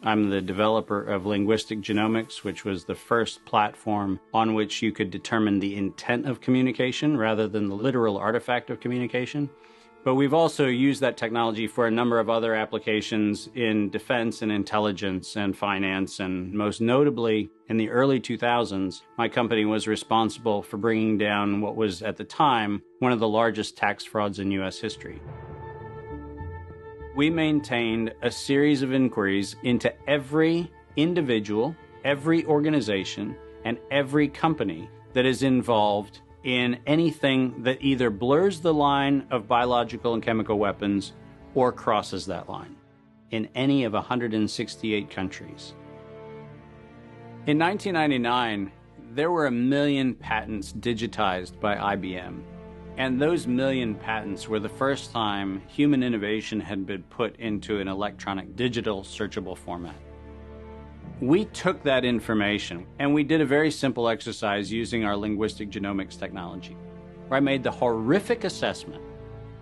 I'm the developer of linguistic genomics, which was the first platform on which you could determine the intent of communication rather than the literal artifact of communication. But we've also used that technology for a number of other applications in defense and intelligence and finance, and most notably, in the early 2000s, my company was responsible for bringing down what was, at the time, one of the largest tax frauds in U.S. history. We maintained a series of inquiries into every individual, every organization, and every company that is involved in anything that either blurs the line of biological and chemical weapons or crosses that line in any of 168 countries. In 1999, there were 1 million patents digitized by IBM, and those 1 million patents were the first time human innovation had been put into an electronic digital searchable format. We took that information and we did a very simple exercise using our linguistic genomics technology, where I made the horrific assessment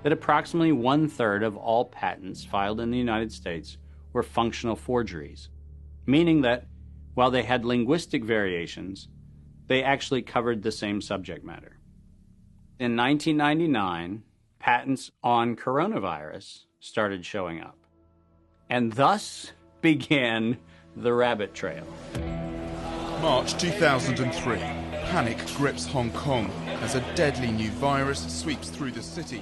that approximately 1/3 of all patents filed in the United States were functional forgeries, meaning that while they had linguistic variations, they actually covered the same subject matter. In 1999, patents on coronavirus started showing up, and thus began the rabbit trail. March 2003. Panic grips Hong Kong as a deadly new virus sweeps through the city.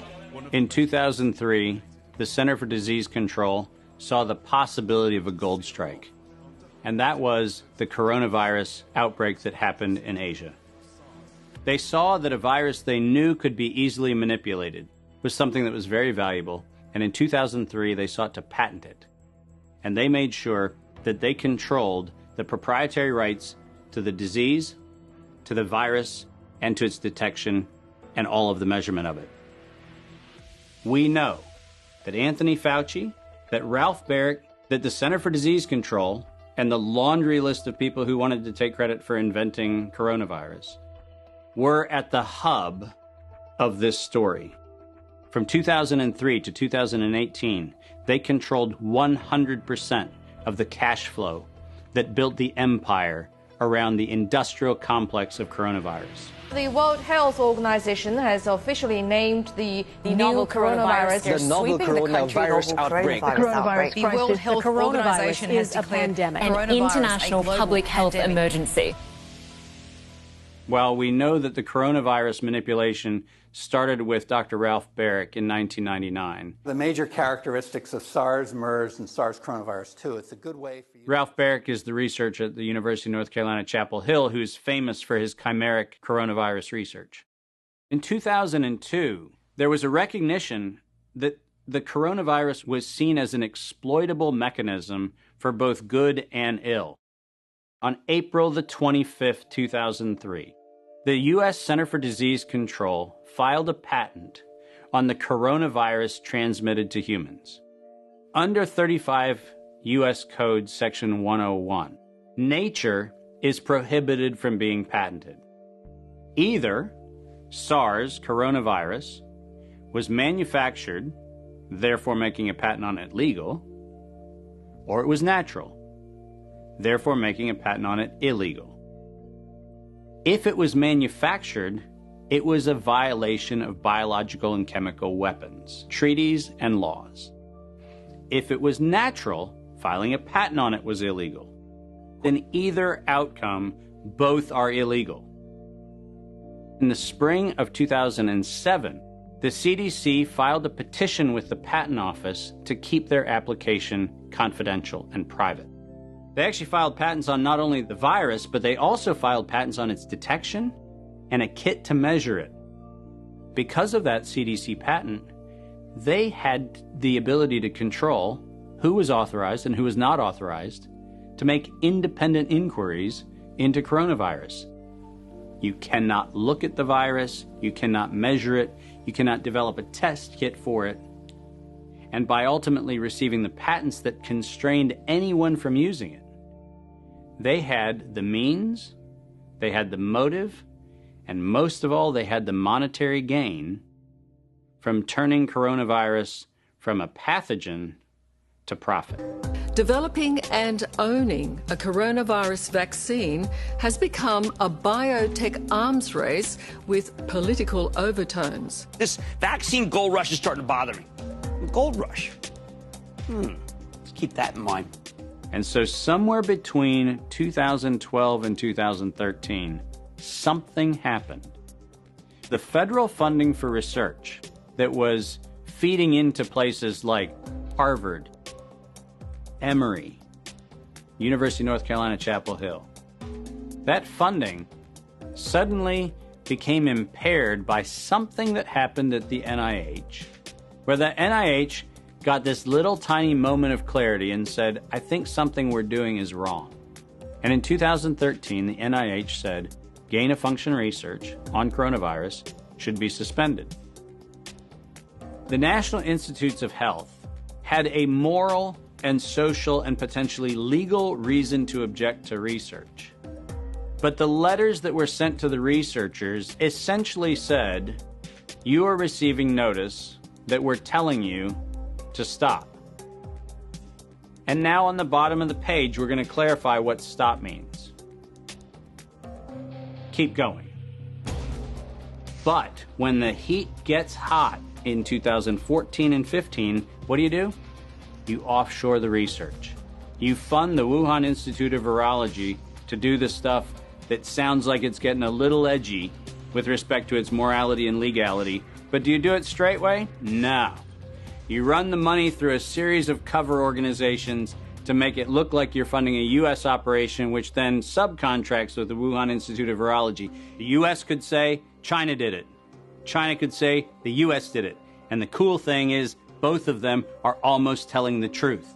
In 2003, the Center for Disease Control saw the possibility of a gold strike, and that was the coronavirus outbreak that happened in Asia. They saw that a virus they knew could be easily manipulated was something that was very valuable, and in 2003 they sought to patent it. And they made sure that they controlled the proprietary rights to the disease, to the virus, and to its detection, and all of the measurement of it. We know that Anthony Fauci, that Ralph Baric, that the Center for Disease Control, and the laundry list of people who wanted to take credit for inventing coronavirus were at the hub of this story. From 2003 to 2018, they controlled 100% of the cash flow that built the empire around the industrial complex of coronavirus. The World Health Organization has officially named the novel coronavirus the novel coronavirus outbreak. The coronavirus The World Health Organization has is a pandemic. An international public health emergency. While we know that the coronavirus manipulation started with Dr. Ralph Baric in 1999. The major characteristics of SARS, MERS, and SARS coronavirus 2. It's a good way for you. Ralph Baric is the researcher at the University of North Carolina, Chapel Hill, who's famous for his chimeric coronavirus research. In 2002, there was a recognition that the coronavirus was seen as an exploitable mechanism for both good and ill. On April the 25th, 2003, the U.S. Center for Disease Control filed a patent on the coronavirus transmitted to humans. Under 35 U.S. Code Section 101, nature is prohibited from being patented. Either SARS coronavirus was manufactured, therefore making a patent on it legal, or it was natural, therefore making a patent on it illegal. If it was manufactured, it was a violation of biological and chemical weapons, treaties, and laws. If it was natural, filing a patent on it was illegal. In either outcome, both are illegal. In the spring of 2007, the CDC filed a petition with the Patent Office to keep their application confidential and private. They actually filed patents on not only the virus, but they also filed patents on its detection and a kit to measure it. Because of that CDC patent, they had the ability to control who was authorized and who was not authorized to make independent inquiries into coronavirus. You cannot look at the virus, you cannot measure it, you cannot develop a test kit for it. And by ultimately receiving the patents that constrained anyone from using it, they had the means, they had the motive, and most of all, they had the monetary gain from turning coronavirus from a pathogen to profit. Developing and owning a coronavirus vaccine has become a biotech arms race with political overtones. This vaccine gold rush is starting to bother me. Gold rush. Let's keep that in mind. And so somewhere between 2012 and 2013, something happened. The federal funding for research that was feeding into places like Harvard, Emory, University of North Carolina, Chapel Hill, that funding suddenly became impaired by something that happened at the NIH, where the NIH got this little tiny moment of clarity and said, I think something we're doing is wrong. And in 2013, the NIH said, gain-of-function research on coronavirus should be suspended. The National Institutes of Health had a moral and social and potentially legal reason to object to research. But the letters that were sent to the researchers essentially said, you are receiving notice that we're telling you to stop. And now on the bottom of the page, we're going to clarify what stop means. Keep going. But when the heat gets hot in 2014 and 15, what do? You offshore the research. You fund the Wuhan Institute of Virology to do the stuff that sounds like it's getting a little edgy with respect to its morality and legality. But do you do it straight way? No. You run the money through a series of cover organizations to make it look like you're funding a U.S. operation, which then subcontracts with the Wuhan Institute of Virology. The U.S. could say, China did it. China could say, the U.S. did it. And the cool thing is, both of them are almost telling the truth.